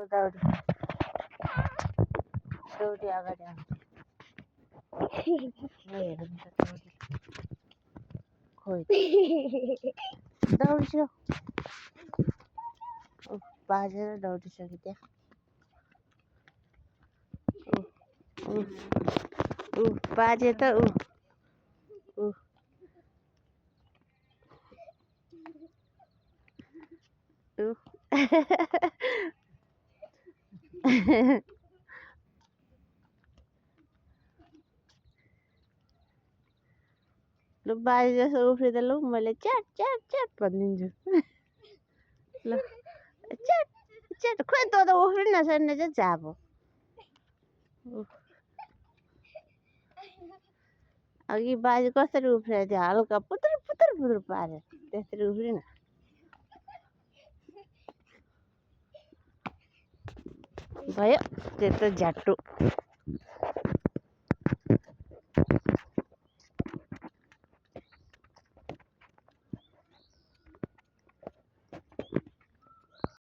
दौडी दौडी अगाडि आउँछ हेरौँ त दौडी खोइ दौडिसक्यो बाजेर दौडिसक्यो त्यहाँ बाजे त लु बाजे जस्तो उफ्रिँदा लु मैले च्याट च्याट च्याट भनिदिन्छु ल च्याट च्याट खोइ तँ त उफ्रिन नसक्ने चाहिँ जाबो अघि बाजे कसरी उफ्रिएको थियो हल्का पुत्र पुत्र पुत्र पारेर त्यसरी उफ्रिन भयो त्यत्रो झ्याट्टु